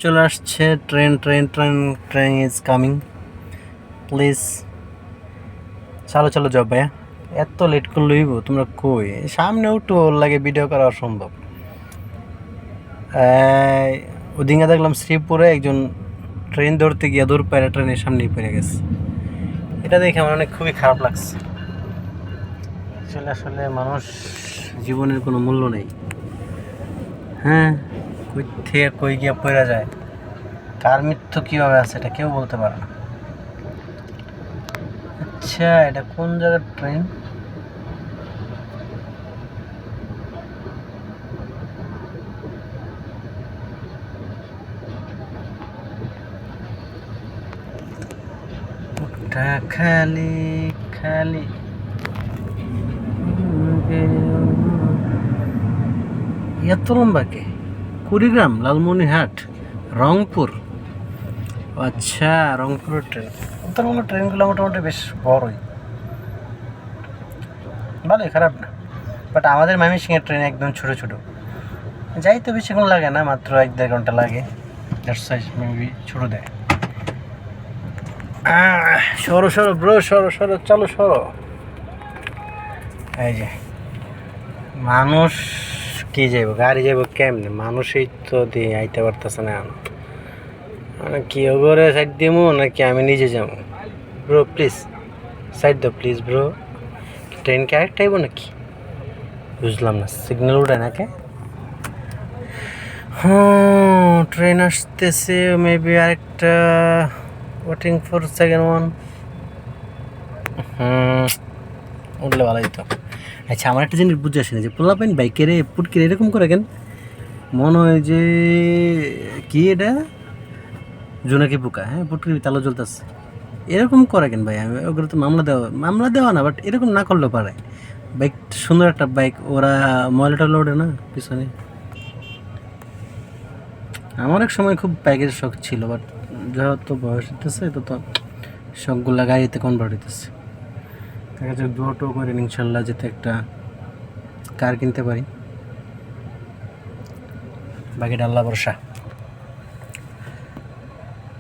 চলে আসছে train train train train is coming, please চালো চালো যাও ভাইয়া, এত লেট করে লইব তোমরা কই, সামনে উঠো, ওর লাগে ভিডিও করা অসম্ভব। ওদিকে দেখলাম শ্রীপুরে একজন ট্রেন ধরতে গিয়ে দূর পায়রা ট্রেনের সামনেই পড়ে গেছে। এটা দেখে আমার অনেক খুবই খারাপ লাগছে। আসলে আসলে মানুষ জীবনের কোনো মূল্য নেই। হ্যাঁ, কই থেকে কই গিয়ে পড়ে যায়, কার মৃত্যু কীভাবে আছে এটা কেউ বলতে পারে না। আচ্ছা, এটা কোন জায়গার ট্রেন? ওটা খালি খালি এত লম্বা কে? কুড়িগ্রাম, লালমনিরহাট, রংপুর। আচ্ছা, রংপুরের ট্রেন। উত্তরবঙ্গ ট্রেনগুলো মোটামুটি বেশ বড়ই, ভালোই, খারাপ না। বাট আমাদের ময়মনসিংহের ট্রেন একদম ছোটো ছোটো, যাইতে বেশিক্ষণ লাগে না, মাত্র 1-1.5 ঘন্টা লাগে। দ্যাটস ওয়াই মেবি ছোটো দেয়। সরো সরো ব্রো, সরো সরো, চলো সরো। এই যে মানুষ কি যাইব, গাড়ি যাইব কেমনে? মানুষই তো দিয়ে আইতে পারতেছে না। মানে কি ওগরে সাইড দিমু নাকি আমি নিজে যাবো? ব্রো প্লিজ সাইড দাও প্লিজ ব্রো। ট্রেন কি আরেকটা আইব নাকি? বুঝলাম না, সিগন্যাল উঠে নাকি? হ্যাঁ, ট্রেন আসতেছে, মেবি আরেকটা, ওয়েটিং ফর সেকেন্ড ওয়ান। উঠলে ভালোই তো। আচ্ছা, আমার একটা জিনিস বুঝে আসে না যে পোলাপাইন বাইকের পুটকির এরকম করে কেন? মনে হয় যে কি এটা জোনাকি পোকা, হ্যাঁ, পুটকির তালো জ্বলতেছে, এরকম করে কেন ভাই? আমি ওগুলো তো মামলা দেওয়া না, বাট এরকম না করলেও পারে। বাইক সুন্দর একটা বাইক, ওরা ময়লাটা লোডে না পিছনে। আমার এক সময় খুব বাইকের শখ ছিল, বাট যত বয়স হইতেছে তত শখগুলা গাড়িতে কনভার্ট হইতেছে। দেখা যাচ্ছে দুটো করে ইনশাল্লাহ যেতে একটা কার কিনতে পারি, বাকিটা আল্লাহ ভরসা।